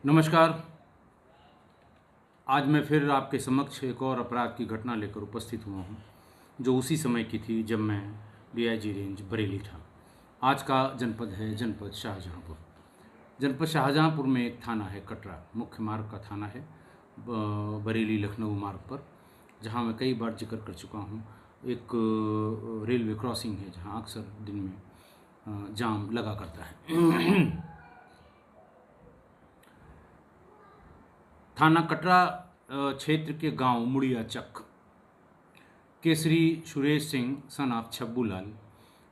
नमस्कार। आज मैं फिर आपके समक्ष एक और अपराध की घटना लेकर उपस्थित हुआ हूँ, जो उसी समय की थी जब मैं डीआईजी रेंज बरेली था। आज का जनपद है जनपद शाहजहाँपुर। जनपद शाहजहाँपुर में एक थाना है कटरा, मुख्य मार्ग का थाना है, बरेली लखनऊ मार्ग पर, जहाँ मैं कई बार जिक्र कर चुका हूँ। एक रेलवे क्रॉसिंग है जहाँ अक्सर दिन में जाम लगा करता है। थाना कटरा क्षेत्र के गांव मुड़िया चक के श्री सुरेश सिंह सन ऑफ छब्बूलाल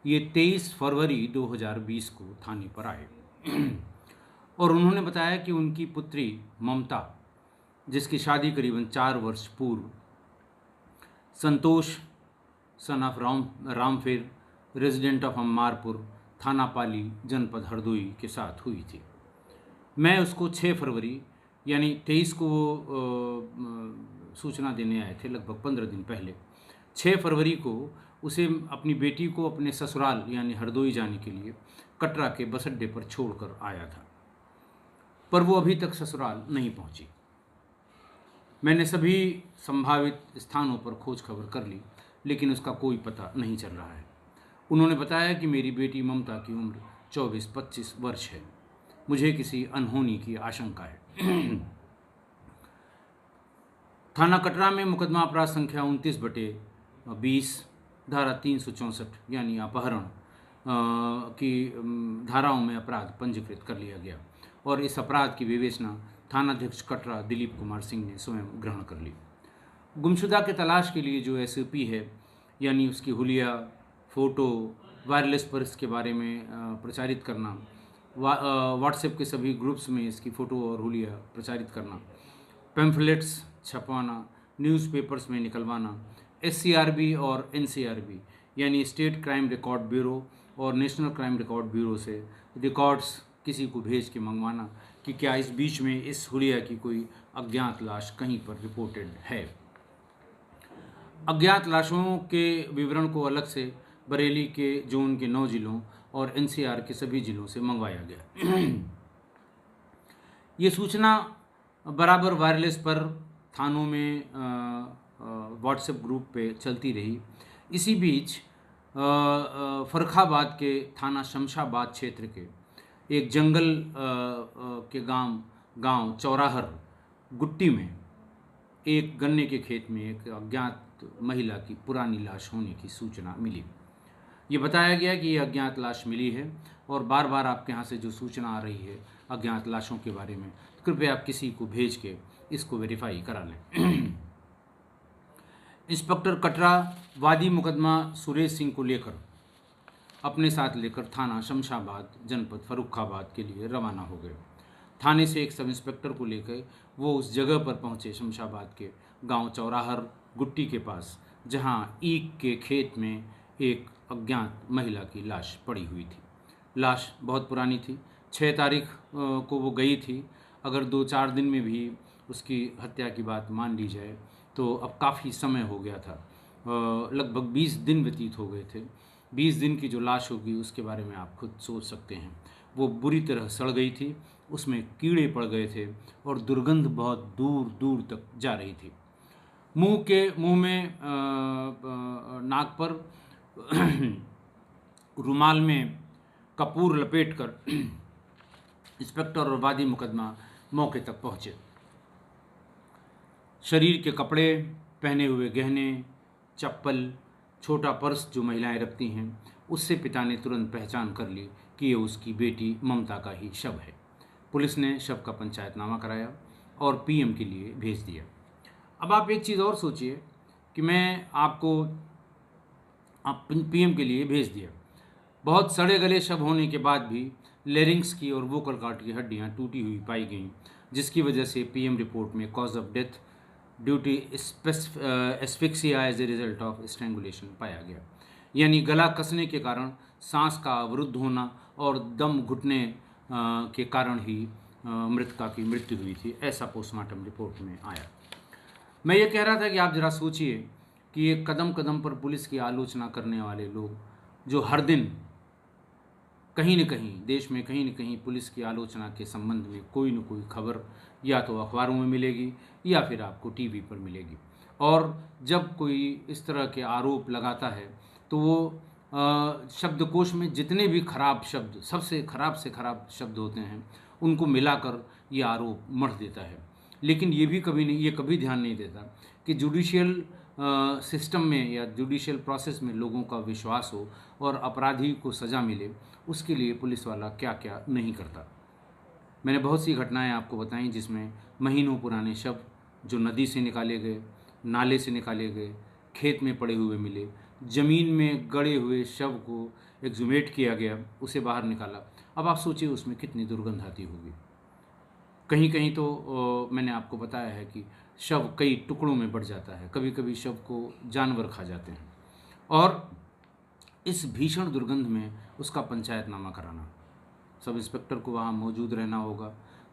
ये 23 फरवरी 2020 को थाने पर आए और उन्होंने बताया कि उनकी पुत्री ममता, जिसकी शादी करीबन 4 वर्ष पूर्व Santosh son of Rampher resident of Ammarpur थाना पाली जनपद हरदोई के साथ हुई थी। मैं उसको 6 फरवरी यानी 23 को सूचना देने आए थे, लगभग 15 दिन पहले। 6 फरवरी को उसे अपनी बेटी को अपने ससुराल यानी हरदोई जाने के लिए कटरा के बस अड्डे पर छोड़कर आया था, पर वो अभी तक ससुराल नहीं पहुंची। मैंने सभी संभावित स्थानों पर खोज खबर कर ली, लेकिन उसका कोई पता नहीं चल रहा है। उन्होंने बताया कि मेरी बेटी ममता की उम्र 24-25 वर्ष है। मुझे किसी अनहोनी की आशंका है। थाना कटरा में मुकदमा अपराध संख्या 29/20 धारा 364 यानी अपहरण की धाराओं में अपराध पंजीकृत कर लिया गया और इस अपराध की विवेचना थानाध्यक्ष कटरा दिलीप कुमार सिंह ने स्वयं ग्रहण कर ली। गुमशुदा के तलाश के लिए जो एसओपी है, यानी उसकी हुलिया, फ़ोटो, वायरलेस पर इसके बारे में प्रचारित करना, व्हाट्सएप के सभी ग्रुप्स में इसकी फ़ोटो और हुलिया प्रचारित करना, पैम्फलेट्स छपवाना, न्यूज़पेपर्स में निकलवाना, एससीआरबी और एनसीआरबी यानी स्टेट क्राइम रिकॉर्ड ब्यूरो और नेशनल क्राइम रिकॉर्ड ब्यूरो से रिकॉर्ड्स किसी को भेज के मंगवाना कि क्या इस बीच में इस हुलिया की कोई अज्ञात लाश कहीं पर रिपोर्टेड है। अज्ञात लाशों के विवरण को अलग से बरेली के जोन के 9 जिलों और एनसीआर के सभी जिलों से मंगवाया गया। ये सूचना बराबर वायरलेस पर थानों में व्हाट्सएप ग्रुप पे चलती रही। इसी बीच फर्रुखाबाद के थाना शमशाबाद क्षेत्र के एक जंगल के गांव चौराहर गुट्टी में एक गन्ने के खेत में एक अज्ञात महिला की पुरानी लाश होने की सूचना मिली। ये बताया गया कि ये अज्ञात लाश मिली है और बार बार आपके यहाँ से जो सूचना आ रही है अज्ञात लाशों के बारे में, कृपया आप किसी को भेज के इसको वेरीफाई करा लें। इंस्पेक्टर कटरा वादी मुकदमा सुरेश सिंह को लेकर अपने साथ लेकर थाना शमशाबाद जनपद फर्रुखाबाद के लिए रवाना हो गए। थाने से एक सब इंस्पेक्टर को लेकर वो उस जगह पर पहुंचे, शमशाबाद के गांव चौराहर गुट्टी के पास, जहां ईख के खेत में एक अज्ञात महिला की लाश पड़ी हुई थी। लाश बहुत पुरानी थी, 6 तारीख को वो गई थी। अगर 2-4 दिन में भी उसकी हत्या की बात मान ली जाए तो अब काफ़ी समय हो गया था, लगभग 20 दिन व्यतीत हो गए थे। 20 दिन की जो लाश होगी उसके बारे में आप खुद सोच सकते हैं। वो बुरी तरह सड़ गई थी, उसमें कीड़े पड़ गए थे और दुर्गंध बहुत दूर दूर तक जा रही थी। मुंह में नाक पर रुमाल में कपूर लपेटकर इंस्पेक्टर और वादी मुकदमा मौके तक पहुंचे। शरीर के कपड़े, पहने हुए गहने, चप्पल, छोटा पर्स जो महिलाएं रखती हैं, उससे पिता ने तुरंत पहचान कर ली कि ये उसकी बेटी ममता का ही शव है। पुलिस ने शव का पंचायतनामा कराया और पीएम के लिए भेज दिया। अब आप एक चीज़ और सोचिए कि मैं आपको पीएम के लिए भेज दिया, बहुत सड़े गले शव होने के बाद भी लेरिंग्स की और वोकल कॉर्ड की हड्डियां टूटी हुई पाई गईं, जिसकी वजह से पीएम रिपोर्ट में cause of death due to asphyxia as a result of strangulation पाया गया, यानी गला कसने के कारण सांस का अवरुद्ध होना और दम घुटने के कारण ही मृतका की मृत्यु हुई थी, ऐसा पोस्टमार्टम रिपोर्ट में आया। मैं ये कह रहा था कि आप ज़रा सोचिए कि ये कदम कदम पर पुलिस की आलोचना करने वाले लोग, जो हर दिन कहीं न कहीं देश में कहीं न कहीं पुलिस की आलोचना के संबंध में कोई न कोई खबर या तो अखबारों में मिलेगी या फिर आपको टीवी पर मिलेगी। और जब कोई इस तरह के आरोप लगाता है तो वो शब्दकोश में जितने भी खराब शब्द, सबसे खराब से खराब शब्द होते हैं, उनको मिलाकर ये आरोप मढ़ देता है। लेकिन ये कभी ध्यान नहीं देता कि जुडिशियल सिस्टम में या जुडिशियल प्रोसेस में लोगों का विश्वास हो और अपराधी को सज़ा मिले, उसके लिए पुलिस वाला क्या क्या नहीं करता। मैंने बहुत सी घटनाएं आपको बताई जिसमें महीनों पुराने शव जो नदी से निकाले गए, नाले से निकाले गए, खेत में पड़े हुए मिले, ज़मीन में गड़े हुए शव को एक्सहुमेट किया गया, उसे बाहर निकाला। अब आप सोचिए उसमें कितनी दुर्गंध आती होगी। कहीं कहीं तो मैंने आपको बताया है कि शव कई टुकड़ों में बढ़ जाता है, कभी कभी शव को जानवर खा जाते हैं। और इस भीषण दुर्गंध में उसका पंचायतनामा कराना, सब इंस्पेक्टर को वहाँ मौजूद रहना होगा।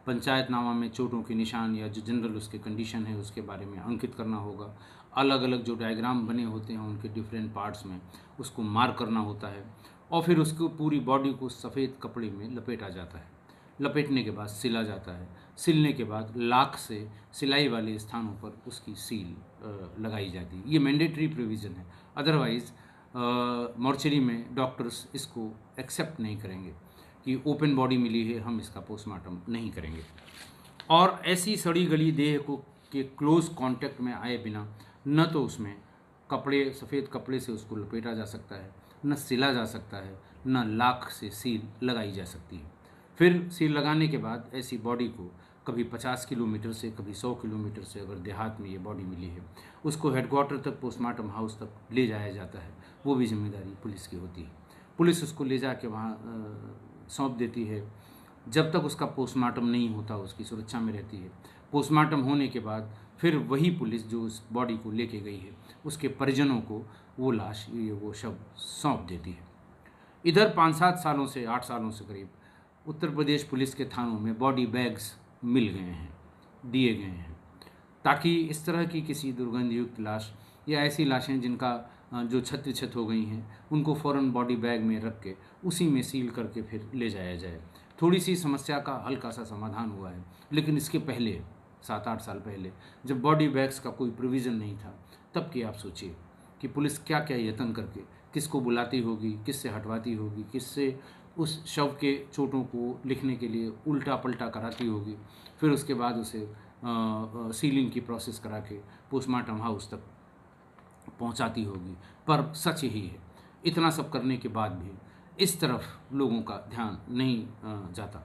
पंचायतनामा में चोटों के निशान या जो जनरल उसके कंडीशन है उसके बारे में अंकित करना होगा। अलग अलग जो डायग्राम बने होते हैं उनके डिफरेंट पार्ट्स में उसको मार्क करना होता है और फिर उसको पूरी बॉडी को सफ़ेद कपड़े में लपेटा जाता है। लपेटने के बाद सिला जाता है। सिलने के बाद लाख से सिलाई वाले स्थानों पर उसकी सील लगाई जाती है। ये मैंडेटरी प्रोविज़न है, अदरवाइज़ मॉर्चरी में डॉक्टर्स इसको एक्सेप्ट नहीं करेंगे कि ओपन बॉडी मिली है, हम इसका पोस्टमार्टम नहीं करेंगे। और ऐसी सड़ी गली देह को के क्लोज कांटेक्ट में आए बिना न तो उसमें सफ़ेद कपड़े से उसको लपेटा जा सकता है, न सिला जा सकता है, न लाख से सील लगाई जा सकती है। फिर सील लगाने के बाद ऐसी बॉडी को कभी 50 किलोमीटर से, कभी 100 किलोमीटर से, अगर देहात में ये बॉडी मिली है, उसको हेडक्वार्टर तक, पोस्टमार्टम हाउस तक ले जाया जाता है। वो भी जिम्मेदारी पुलिस की होती है। पुलिस उसको ले जाके वहाँ सौंप देती है। जब तक उसका पोस्टमार्टम नहीं होता उसकी सुरक्षा में रहती है। पोस्टमार्टम होने के बाद फिर वही पुलिस जो उस बॉडी को लेके गई है उसके परिजनों को वो शव सौंप देती है। इधर 5-7 सालों से 8 सालों से करीब उत्तर प्रदेश पुलिस के थानों में बॉडी बैग्स मिल गए हैं, दिए गए हैं, ताकि इस तरह की किसी दुर्गंधयुक्त लाश या ऐसी लाशें जिनका जो छत हो गई हैं उनको फ़ौरन बॉडी बैग में रख के उसी में सील करके फिर ले जाया जाए। थोड़ी सी समस्या का हल्का सा समाधान हुआ है। लेकिन इसके पहले 7-8 साल पहले जब बॉडी बैग्स का कोई प्रोविज़न नहीं था, तब की आप सोचिए कि पुलिस क्या क्या यत्न करके किसको बुलाती होगी, किससे हटवाती होगी, किससे उस शव के चोटों को लिखने के लिए उल्टा पल्टा कराती होगी, फिर उसके बाद उसे सीलिंग की प्रोसेस करा के पोस्टमार्टम हाउस तक पहुंचाती होगी। पर सच यही है, इतना सब करने के बाद भी इस तरफ लोगों का ध्यान नहीं जाता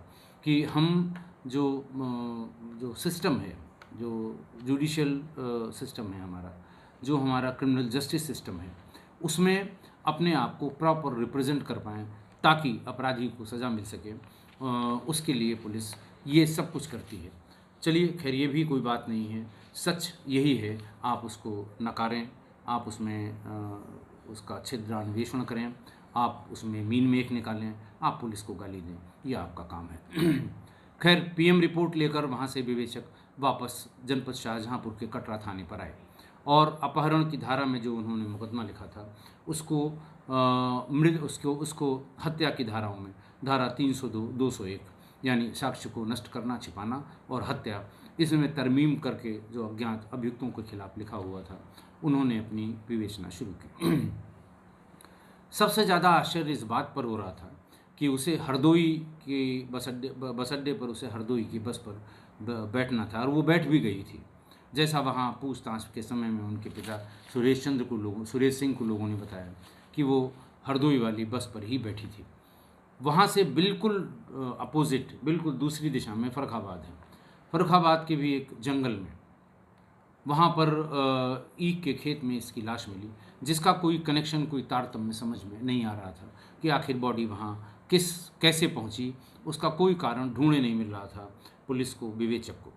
कि हम जो सिस्टम है, जो जुडिशियल सिस्टम है हमारा, जो हमारा क्रिमिनल जस्टिस सिस्टम है, उसमें अपने आप को प्रॉपर रिप्रेजेंट कर पाएँ ताकि अपराधी को सज़ा मिल सके। उसके लिए पुलिस ये सब कुछ करती है। चलिए खैर, ये भी कोई बात नहीं है, सच यही है। आप उसको नकारें, आप उसमें उसका छिद्रान्वेषण करें, आप उसमें मीन मेख निकालें, आप पुलिस को गाली दें, ये आपका काम है। खैर, पीएम रिपोर्ट लेकर वहाँ से विवेचक वापस जनपद शाहजहाँपुर के कटरा थाने पर आए और अपहरण की धारा में जो उन्होंने मुकदमा लिखा था उसको हत्या की धाराओं में धारा 302, 201 यानी साक्ष्य को नष्ट करना, छिपाना और हत्या, इसमें तरमीम करके जो अज्ञात अभियुक्तों के खिलाफ लिखा हुआ था, उन्होंने अपनी विवेचना शुरू की। सबसे ज़्यादा आश्चर्य इस बात पर हो रहा था कि उसे हरदोई के बस अड्डे पर उसे हरदोई की बस पर बैठना था और वो बैठ भी गई थी, जैसा वहाँ पूछताछ के समय में उनके पिता सुरेश सिंह को लोगों ने बताया कि वो हरदोई वाली बस पर ही बैठी थी। वहाँ से बिल्कुल अपोजिट, बिल्कुल दूसरी दिशा में फर्रुखाबाद है। फर्रुखाबाद के भी एक जंगल में वहाँ पर ईख के खेत में इसकी लाश मिली, जिसका कोई कनेक्शन, कोई तारतम्य समझ में नहीं आ रहा था कि आखिर बॉडी वहाँ कैसे पहुँची। उसका कोई कारण ढूंढने नहीं मिल रहा था पुलिस को, विवेचक को।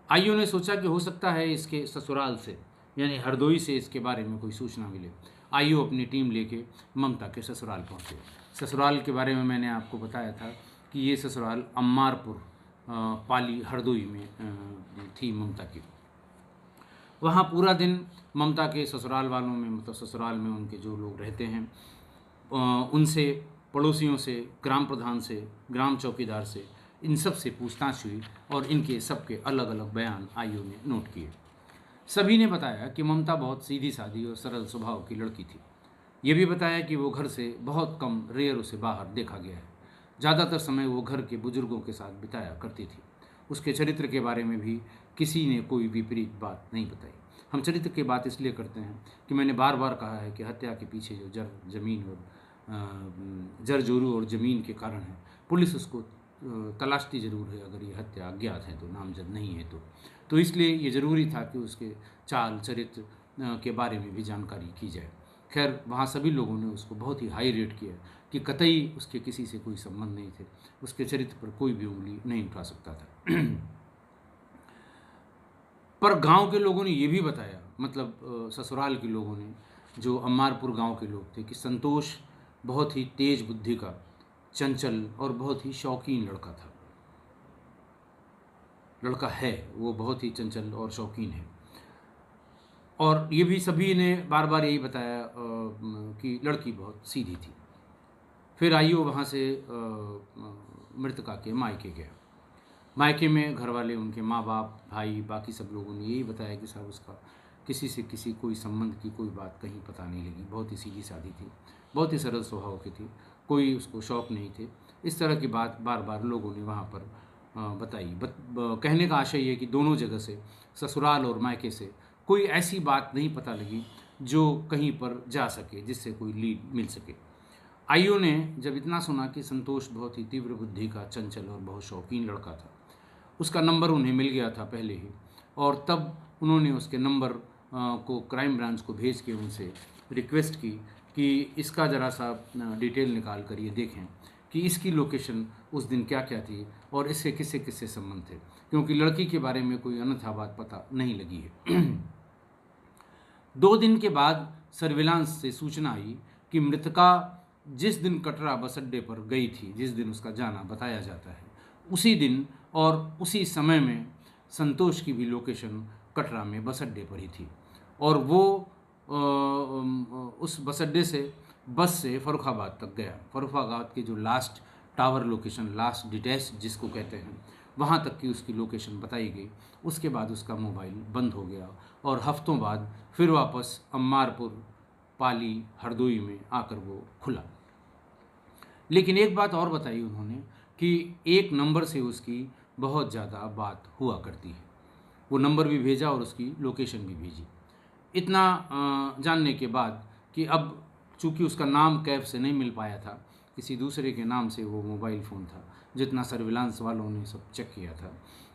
आईओ ने सोचा कि हो सकता है इसके ससुराल से यानी हरदोई से इसके बारे में कोई सूचना मिले। आईओ अपनी टीम लेके ममता के ससुराल पहुँचे। ससुराल के बारे में मैंने आपको बताया था कि ये ससुराल अम्मारपुर पाली हरदोई में थी ममता की। वहाँ पूरा दिन ममता के ससुराल वालों में, मतलब ससुराल में उनके जो लोग रहते हैं, उनसे पड़ोसियों से, ग्राम प्रधान से, ग्राम चौकीदार से, इन सब से पूछताछ हुई और इनके सबके अलग अलग बयान आईओ ने नोट किए। सभी ने बताया कि ममता बहुत सीधी सादी और सरल स्वभाव की लड़की थी। ये भी बताया कि वो घर से बहुत कम, रेयर उसे बाहर देखा गया है। ज़्यादातर समय वो घर के बुजुर्गों के साथ बिताया करती थी। उसके चरित्र के बारे में भी किसी ने कोई विपरीत बात नहीं बताई। हम चरित्र की बात इसलिए करते हैं कि मैंने बार बार कहा है कि हत्या के पीछे जो जमीन और जर जोरू और ज़मीन के कारण है। पुलिस उसको तलाशती ज़रूर है, अगर ये हत्या अज्ञात है तो, नामजद नहीं है तो इसलिए ये ज़रूरी था कि उसके चाल चरित्र के बारे में भी जानकारी की जाए। खैर, वहाँ सभी लोगों ने उसको बहुत ही हाई रेट किया कि कतई उसके किसी से कोई संबंध नहीं थे, उसके चरित्र पर कोई भी उंगली नहीं उठा सकता था। पर गांव के लोगों ने ये भी बताया, मतलब ससुराल के लोगों ने, जो अम्मारपुर गांव के लोग थे, कि संतोष बहुत ही तेज बुद्धि का, चंचल और बहुत ही शौकीन लड़का है। वो बहुत ही चंचल और शौकीन है। और ये भी सभी ने बार बार यही बताया कि लड़की बहुत सीधी थी। फिर आईओ वहाँ से मृतका के मायके गया। मायके में घर वाले, उनके माँ बाप, भाई, बाकी सब लोगों ने यही बताया कि साहब उसका किसी से कोई संबंध की कोई बात कहीं पता नहीं लगी। बहुत ही सीधी सादी थी, बहुत ही सरल स्वभाव की थी, कोई उसको शौक नहीं थे। इस तरह की बात बार बार लोगों ने वहाँ पर बताई। कहने का आशय ये कि दोनों जगह से, ससुराल और मायके से, कोई ऐसी बात नहीं पता लगी जो कहीं पर जा सके, जिससे कोई लीड मिल सके। आईओ ने जब इतना सुना कि संतोष बहुत ही तीव्र बुद्धि का, चंचल और बहुत शौकीन लड़का था, उसका नंबर उन्हें मिल गया था पहले ही, और तब उन्होंने उसके नंबर को क्राइम ब्रांच को भेज के उनसे रिक्वेस्ट की कि इसका ज़रा सा डिटेल निकाल कर ये देखें कि इसकी लोकेशन उस दिन क्या क्या थी और इससे किससे किससे संबंध थे, क्योंकि लड़की के बारे में कोई अन्यथा बात पता नहीं लगी है। 2 दिन के बाद सर्विलांस से सूचना आई कि मृतका जिस दिन कटरा बस अड्डे पर गई थी, जिस दिन उसका जाना बताया जाता है, उसी दिन और उसी समय में संतोष की भी लोकेशन कटरा में बस अड्डे पर ही थी। और वो उस बस अड्डे से बस से फर्रुखाबाद तक गया। फर्रुखाबाद के जो last tower location, last detach जिसको कहते हैं, वहाँ तक की उसकी लोकेशन बताई गई। उसके बाद उसका मोबाइल बंद हो गया और हफ्तों बाद फिर वापस अम्मारपुर, पाली, हरदोई में आकर वो खुला। लेकिन एक बात और बताई उन्होंने कि एक नंबर से उसकी बहुत ज़्यादा बात हुआ करती है। वो नंबर भी भेजा और उसकी लोकेशन भी भेजी। इतना जानने के बाद कि अब चूँकि उसका नाम कैब से नहीं मिल पाया था, किसी दूसरे के नाम से वो मोबाइल फ़ोन था, जितना सर्विलांस वालों ने सब चेक किया था,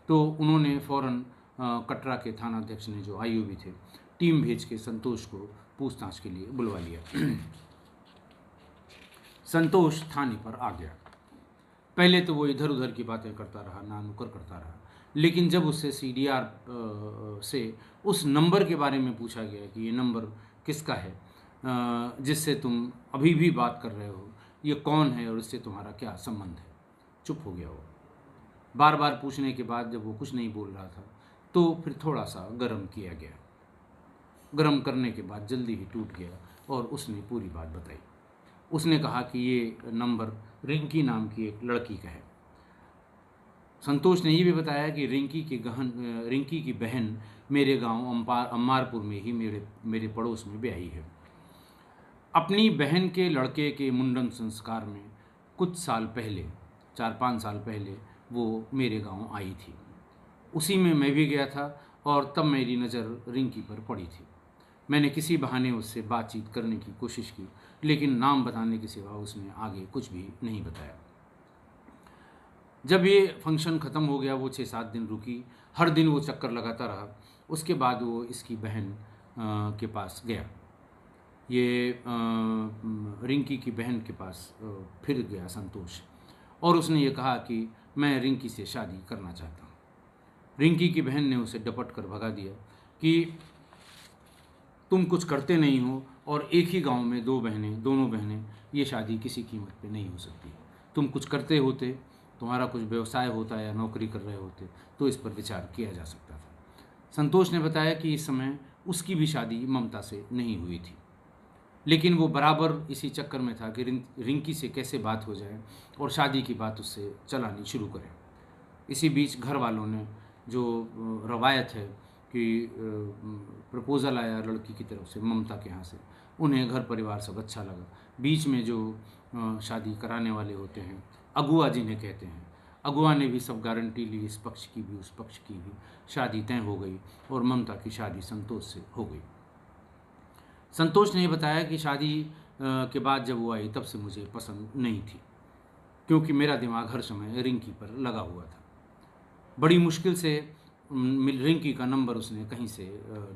तो उन्होंने फ़ौरन कटरा के थानाध्यक्ष ने, जो आईओ भी थे, टीम भेज के संतोष को पूछताछ के लिए बुलवा लिया। संतोष थाने पर आ गया। पहले तो वो इधर उधर की बातें करता रहा, ना नुकर करता रहा, लेकिन जब उससे सीडीआर से उस नंबर के बारे में पूछा गया कि ये नंबर किसका है, जिससे तुम अभी भी बात कर रहे हो, ये कौन है और इससे तुम्हारा क्या संबंध है, चुप हो गया वो। बार बार पूछने के बाद जब वो कुछ नहीं बोल रहा था, तो फिर थोड़ा सा गर्म किया गया। गर्म करने के बाद जल्दी ही टूट गया और उसने पूरी बात बताई। उसने कहा कि ये नंबर रिंकी नाम की एक लड़की का है। संतोष ने ये भी बताया कि रिंकी की बहन मेरे गांव अम्मारपुर में ही मेरे पड़ोस में ब्याही है। अपनी बहन के लड़के के मुंडन संस्कार में कुछ साल पहले, 4-5 साल पहले, वो मेरे गांव आई थी। उसी में मैं भी गया था और तब मेरी नज़र रिंकी पर पड़ी थी। मैंने किसी बहाने उससे बातचीत करने की कोशिश की, लेकिन नाम बताने के सिवा उसने आगे कुछ भी नहीं बताया। जब ये फंक्शन ख़त्म हो गया, वो 6-7 दिन रुकी। हर दिन वो चक्कर लगाता रहा। उसके बाद वो इसकी बहन के पास गया, ये रिंकी की बहन के पास फिर गया संतोष, और उसने ये कहा कि मैं रिंकी से शादी करना चाहता हूँ। रिंकी की बहन ने उसे डपट कर भगा दिया कि तुम कुछ करते नहीं हो और एक ही गांव में दोनों बहनें, ये शादी किसी कीमत पे नहीं हो सकती। तुम कुछ करते होते, तुम्हारा कुछ व्यवसाय होता या नौकरी कर रहे होते, तो इस पर विचार किया जा सकता था। संतोष ने बताया कि इस समय उसकी भी शादी ममता से नहीं हुई थी, लेकिन वो बराबर इसी चक्कर में था कि रिंकी से कैसे बात हो जाए और शादी की बात उससे चलानी शुरू करें। इसी बीच घर वालों ने जो रवायत है कि प्रपोज़ल आया लड़की की तरफ से ममता के यहाँ से, उन्हें घर परिवार सब अच्छा लगा। बीच में जो शादी कराने वाले होते हैं, अगुआ जिन्हें कहते हैं, अगुआ ने भी सब गारंटी ली, इस पक्ष की भी उस पक्ष की भी। शादी तय हो गई और ममता की शादी संतोष से हो गई। संतोष ने बताया कि शादी के बाद जब वो आई तब से मुझे पसंद नहीं थी, क्योंकि मेरा दिमाग हर समय रिंकी पर लगा हुआ था। बड़ी मुश्किल से रिंकी का नंबर उसने कहीं से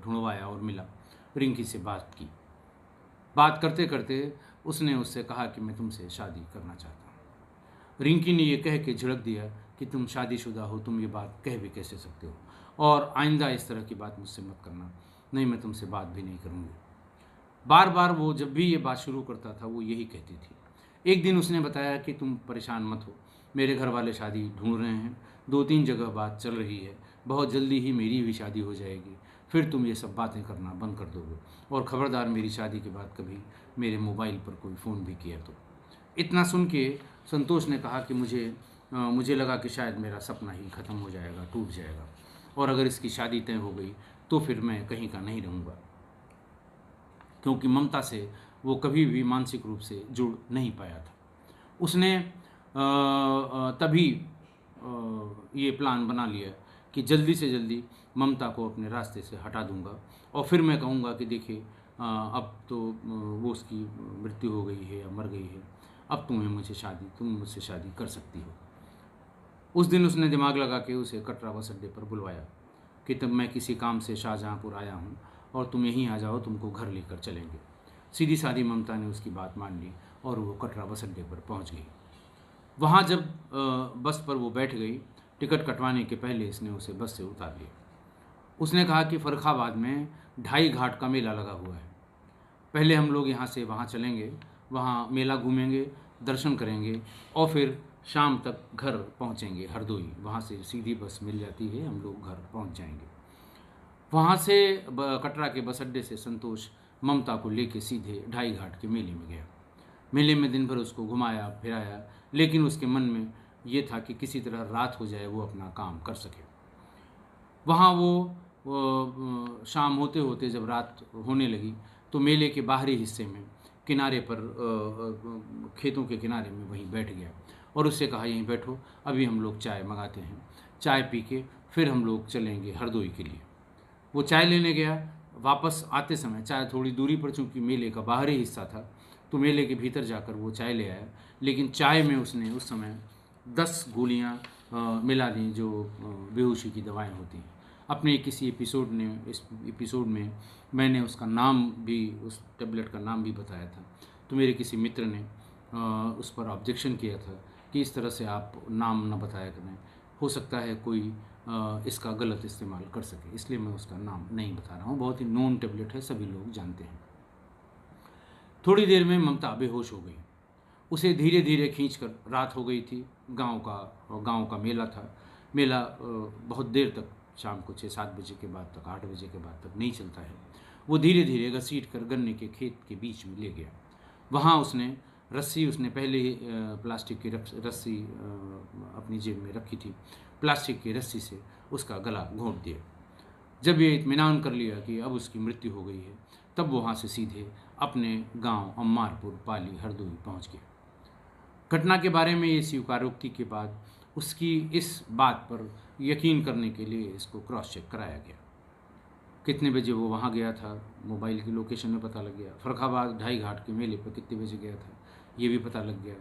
ढूंढवाया और मिला। रिंकी से बात की। बात करते करते उसने उससे कहा कि मैं तुमसे शादी करना चाहता हूँ। रिंकी ने ये कह के झिड़क दिया कि तुम शादीशुदा हो, तुम ये बात कह भी कैसे सकते हो, और आइंदा इस तरह की बात मुझसे मत करना, नहीं मैं तुमसे बात भी नहीं करूँगी। बार बार वो जब भी ये बात शुरू करता था वो यही कहती थी। एक दिन उसने बताया कि तुम परेशान मत हो, मेरे घर वाले शादी ढूंढ रहे हैं, 2-3 जगह बात चल रही है, बहुत जल्दी ही मेरी भी शादी हो जाएगी, फिर तुम ये सब बातें करना बंद कर दोगे, और ख़बरदार मेरी शादी के बाद कभी मेरे मोबाइल पर कोई फ़ोन भी किया तो। इतना सुन के संतोष ने कहा कि मुझे लगा कि शायद मेरा सपना ही ख़त्म हो जाएगा, टूट जाएगा, और अगर इसकी शादी तय हो गई तो फिर मैं कहीं का नहीं रहूँगा, क्योंकि ममता से वो कभी भी मानसिक रूप से जुड़ नहीं पाया था। उसने तभी ये प्लान बना लिया कि जल्दी से जल्दी ममता को अपने रास्ते से हटा दूंगा, और फिर मैं कहूँगा कि देखिए अब तो वो उसकी मृत्यु हो गई है या मर गई है, अब तुम मुझसे शादी कर सकती हो। उस दिन उसने दिमाग लगा के उसे कटरा बस अड्डे पर बुलवाया कि तब मैं किसी काम से शाहजहाँपुर आया हूँ और तुम यहीं आ जाओ, तुमको घर लेकर चलेंगे। सीधी सादी ममता ने उसकी बात मान ली और वो कटरा बस अड्डे पर पहुँच गई। वहाँ जब बस पर वो बैठ गई, टिकट कटवाने के पहले इसने उसे बस से उतार लिया। उसने कहा कि फर्रुखाबाद में 2.5 घाट का मेला लगा हुआ है, पहले हम लोग यहाँ से वहाँ चलेंगे, वहाँ मेला घूमेंगे, दर्शन करेंगे, और फिर शाम तक घर पहुँचेंगे हरदोई। वहाँ से सीधी बस मिल जाती है, हम लोग घर पहुँच जाएंगे। वहाँ से कटरा के बस अड्डे से संतोष ममता को लेके सीधे 2.5 घाट के मेले में गया। मेले में दिन भर उसको घुमाया फिराया, लेकिन उसके मन में ये था कि किसी तरह रात हो जाए, वो अपना काम कर सके। वहाँ वो शाम होते होते जब रात होने लगी तो मेले के बाहरी हिस्से में किनारे पर खेतों के किनारे में वहीं बैठ गया और उससे कहा यहीं बैठो, अभी हम लोग चाय मंगाते हैं, चाय पी के फिर हम लोग चलेंगे हरदोई के लिए। वो चाय लेने गया। वापस आते समय चाय थोड़ी दूरी पर, चूँकि मेले का बाहरी हिस्सा था, तो मेले के भीतर जाकर वो चाय ले आया, लेकिन चाय में उसने उस समय 10 गोलियाँ मिला दी जो बेहोशी की दवाएं होती हैं। अपने किसी इस एपिसोड में मैंने उसका नाम भी, उस टेबलेट का नाम भी बताया था, तो मेरे किसी मित्र ने उस पर ऑब्जेक्शन किया था कि इस तरह से आप नाम न बताया करें, हो सकता है कोई इसका गलत इस्तेमाल कर सके, इसलिए मैं उसका नाम नहीं बता रहा हूँ। बहुत ही नोन टेबलेट है, सभी लोग जानते हैं। थोड़ी देर में ममता बेहोश हो गई। उसे धीरे धीरे खींचकर, रात हो गई थी, गांव का मेला था। मेला बहुत देर तक, शाम को 6-7 बजे के बाद तक, 8 बजे के बाद तक नहीं चलता है। वो धीरे धीरे घसीट कर गन्ने के खेत के बीच में ले गया। वहाँ उसने पहले ही प्लास्टिक की रस्सी अपनी जेब में रखी थी, प्लास्टिक की रस्सी से उसका गला घोंट दिया। जब ये इत्मीनान कर लिया कि अब उसकी मृत्यु हो गई है, तब वहाँ से सीधे अपने गांव अम्मारपुर पाली हरदोई पहुँच गया। घटना के बारे में ये स्वीकारोक्ति के बाद उसकी इस बात पर यकीन करने के लिए इसको क्रॉस चेक कराया गया। कितने बजे वो वहाँ गया था, मोबाइल की लोकेशन में पता लग गया। फर्रुखाबाद 2.5 घाट के मेले पर कितने बजे गया था, ये भी पता लग गया।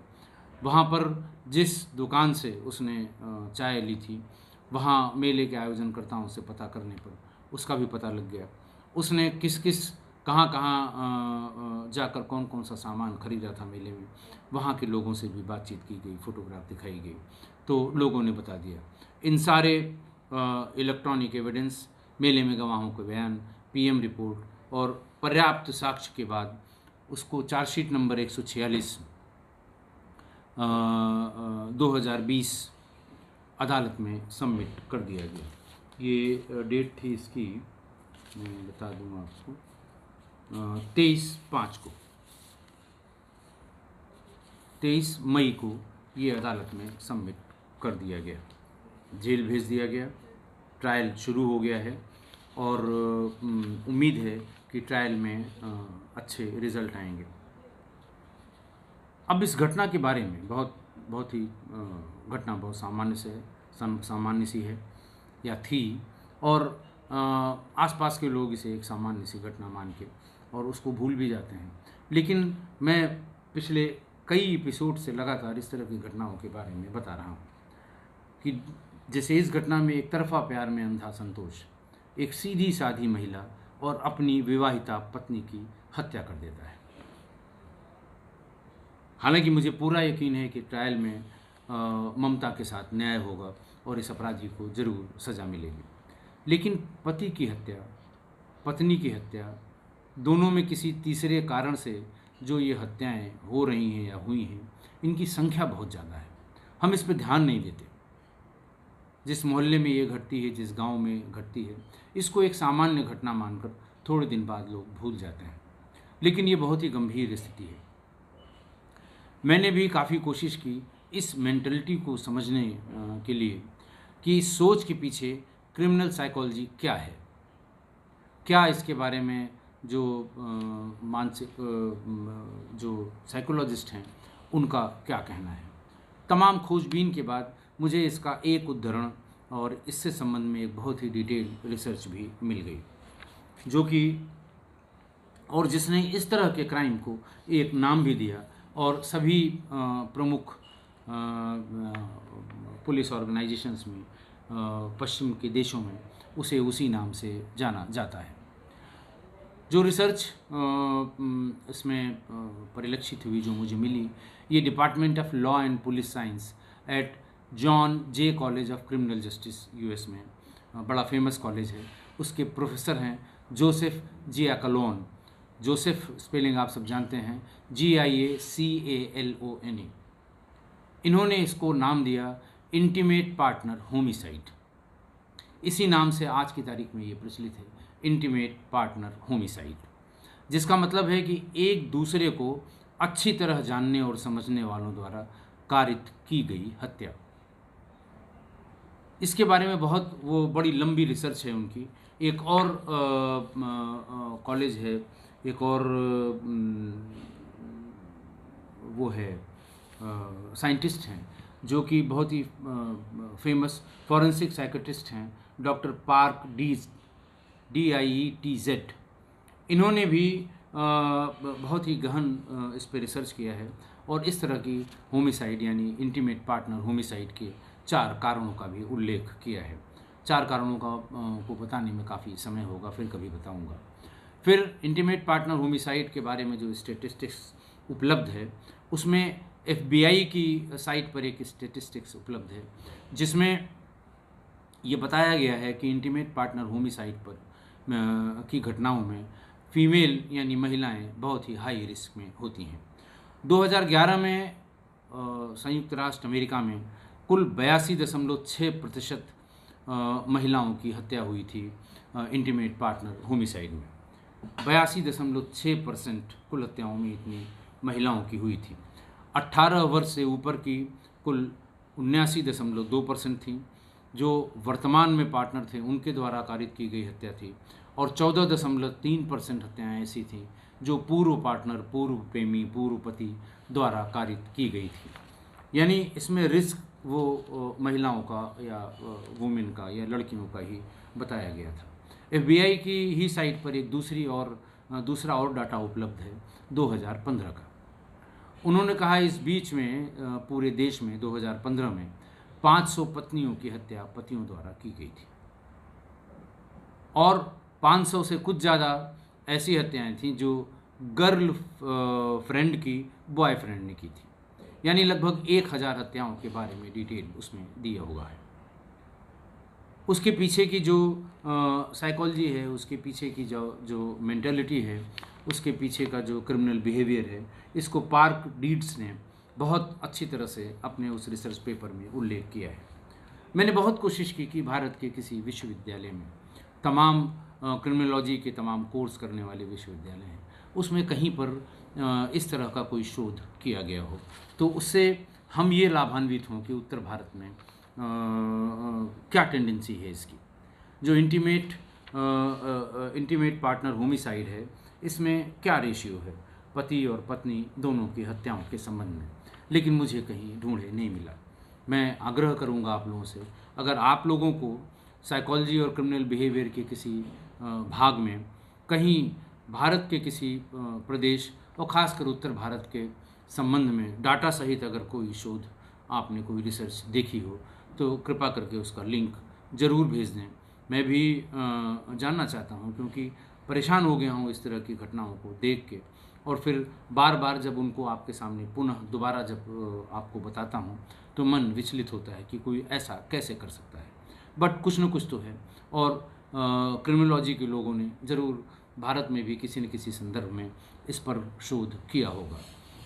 वहाँ पर जिस दुकान से उसने चाय ली थी, वहाँ मेले के आयोजनकर्ताओं से पता करने पर उसका भी पता लग गया। उसने कहाँ जाकर कौन कौन सा सामान खरीदा था मेले में, वहाँ के लोगों से भी बातचीत की गई, फ़ोटोग्राफ दिखाई गई, तो लोगों ने बता दिया। इन सारे इलेक्ट्रॉनिक एविडेंस, मेले में गवाहों के बयान, पीएम रिपोर्ट और पर्याप्त साक्ष्य के बाद उसको चार्जशीट नंबर 146 2020 अदालत में सबमिट कर दिया गया। ये डेट थी इसकी, मैं बता दूँ आपको, 23/5 को 23 मई को ये अदालत में सबमिट कर दिया गया, जेल भेज दिया गया। ट्रायल शुरू हो गया है और उम्मीद है कि ट्रायल में अच्छे रिज़ल्ट आएंगे। अब इस घटना के बारे में बहुत ही घटना बहुत सामान्य सी है या थी, और आसपास के लोग इसे एक सामान्य सी घटना मान के और उसको भूल भी जाते हैं। लेकिन मैं पिछले कई एपिसोड से लगातार इस तरह की घटनाओं के बारे में बता रहा हूँ कि जैसे इस घटना में एक तरफा प्यार में अंधा संतोष एक सीधी साधी महिला और अपनी विवाहिता पत्नी की हत्या कर देता है। हालांकि मुझे पूरा यकीन है कि ट्रायल में ममता के साथ न्याय होगा और इस अपराधी को ज़रूर सज़ा मिलेगी। लेकिन पति की हत्या, पत्नी की हत्या, दोनों में किसी तीसरे कारण से जो ये हत्याएं हो रही हैं या हुई हैं, इनकी संख्या बहुत ज़्यादा है। हम इस पर ध्यान नहीं देते। जिस मोहल्ले में ये घटती है, जिस गांव में घटती है, इसको एक सामान्य घटना मानकर थोड़े दिन बाद लोग भूल जाते हैं। लेकिन ये बहुत ही गंभीर स्थिति है। मैंने भी काफ़ी कोशिश की इस मेंटलिटी को समझने के लिए कि इस सोच के पीछे क्रिमिनल साइकोलॉजी क्या है, क्या इसके बारे में जो मानसिक जो साइकोलॉजिस्ट हैं उनका क्या कहना है। तमाम खोजबीन के बाद मुझे इसका एक उद्धरण और इससे संबंध में एक बहुत ही डिटेल रिसर्च भी मिल गई, जो कि और जिसने इस तरह के क्राइम को एक नाम भी दिया और सभी प्रमुख पुलिस ऑर्गेनाइजेशंस में पश्चिम के देशों में उसे उसी नाम से जाना जाता है। जो रिसर्च इसमें परिलक्षित हुई, जो मुझे मिली, ये Department of Law and Police Science at John Jay College of Criminal Justice US में, बड़ा फेमस कॉलेज है, उसके प्रोफेसर हैं जोसेफ जियाकलोन। जोसेफ स्पेलिंग आप सब जानते हैं, GIACALONE। इन्होंने इसको नाम दिया इंटीमेट पार्टनर होमिसाइड। इसी नाम से आज की तारीख में ये प्रचलित है, इंटीमेट पार्टनर होमिसाइड, जिसका मतलब है कि एक दूसरे को अच्छी तरह जानने और समझने वालों द्वारा कारित की गई हत्या। इसके बारे में बहुत वो बड़ी लंबी रिसर्च है उनकी। एक और कॉलेज है, एक और वो है साइंटिस्ट हैं जो कि बहुत ही फेमस फॉरेंसिक साइकेट्रिस्ट हैं, डॉक्टर पार्क DIETZ। इन्होंने भी बहुत ही गहन इस पर रिसर्च किया है और इस तरह की होमिसाइड यानी इंटीमेट पार्टनर होमिसाइड के 4 कारणों का भी उल्लेख किया है। 4 कारणों को बताने में काफ़ी समय होगा, फिर कभी बताऊंगा। फिर इंटीमेट पार्टनर होमिसाइड के बारे में जो स्टेटिस्टिक्स उपलब्ध है, उसमें FBI की साइट पर एक स्टेटिस्टिक्स उपलब्ध है जिसमें ये बताया गया है कि इंटीमेट पार्टनर होमिसाइड पर की घटनाओं में फीमेल यानी महिलाएं बहुत ही हाई रिस्क में होती हैं। 2011 में संयुक्त राष्ट्र अमेरिका में कुल 82.6% महिलाओं की हत्या हुई थी इंटीमेट पार्टनर होमिसाइड में। 82.6% कुल हत्याओं में इतनी महिलाओं की हुई थी। 18 वर्ष से ऊपर की कुल 79.2% थी जो वर्तमान में पार्टनर थे उनके द्वारा कारित की गई हत्या थी, और 14.3% हत्याएँ ऐसी थीं जो पूर्व पार्टनर, पूर्व प्रेमी, पूर्व पति द्वारा कारित की गई थी। यानी इसमें रिस्क वो महिलाओं का या वुमेन का या लड़कियों का ही बताया गया था। FBI की ही साइट पर एक दूसरा और डाटा उपलब्ध है 2015 का। उन्होंने कहा इस बीच में पूरे देश में 2015 में 500 पत्नियों की हत्या पतियों द्वारा की गई थी और 500 से कुछ ज़्यादा ऐसी हत्याएं थीं जो गर्ल फ्रेंड की बॉयफ्रेंड ने की थी। यानी लगभग 1000 हत्याओं के बारे में डिटेल उसमें दिया हुआ है। उसके पीछे की जो साइकोलॉजी है, उसके पीछे की जो मेंटालिटी है, उसके पीछे का जो क्रिमिनल बिहेवियर है, इसको पार्क डीड्स ने बहुत अच्छी तरह से अपने उस रिसर्च पेपर में उल्लेख किया है। मैंने बहुत कोशिश की कि भारत के किसी विश्वविद्यालय में, तमाम क्रिमिनोलॉजी के तमाम कोर्स करने वाले विश्वविद्यालय हैं, उसमें कहीं पर इस तरह का कोई शोध किया गया हो, तो उससे हम ये लाभान्वित हों कि उत्तर भारत में क्या टेंडेंसी है इसकी। जो इंटीमेट पार्टनर होमिसाइड है, इसमें क्या रेशियो है पति और पत्नी दोनों की हत्याओं के संबंध में, लेकिन मुझे कहीं ढूंढे नहीं मिला। मैं आग्रह करूंगा आप लोगों से, अगर आप लोगों को साइकोलॉजी और क्रिमिनल बिहेवियर के किसी भाग में कहीं भारत के किसी प्रदेश और ख़ासकर उत्तर भारत के संबंध में डाटा सहित अगर कोई शोध, आपने कोई रिसर्च देखी हो, तो कृपा करके उसका लिंक ज़रूर भेज दें। मैं भी जानना चाहता हूं, क्योंकि परेशान हो गया हूं इस तरह की घटनाओं को देख के, और फिर बार बार जब उनको आपके सामने पुनः दोबारा जब आपको बताता हूं तो मन विचलित होता है कि कोई ऐसा कैसे कर सकता है। बट कुछ न कुछ तो है, और क्रिमिनोलॉजी के लोगों ने ज़रूर भारत में भी किसी न किसी संदर्भ में इस पर शोध किया होगा।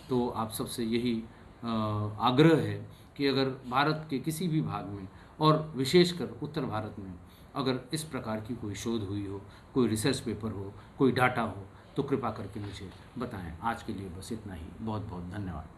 तो आप सबसे यही आग्रह है कि अगर भारत के किसी भी भाग में और विशेषकर उत्तर भारत में अगर इस प्रकार की कोई शोध हुई हो, कोई रिसर्च पेपर हो, कोई डाटा हो, तो कृपा करके मुझे बताएं। आज के लिए बस इतना ही। बहुत बहुत धन्यवाद।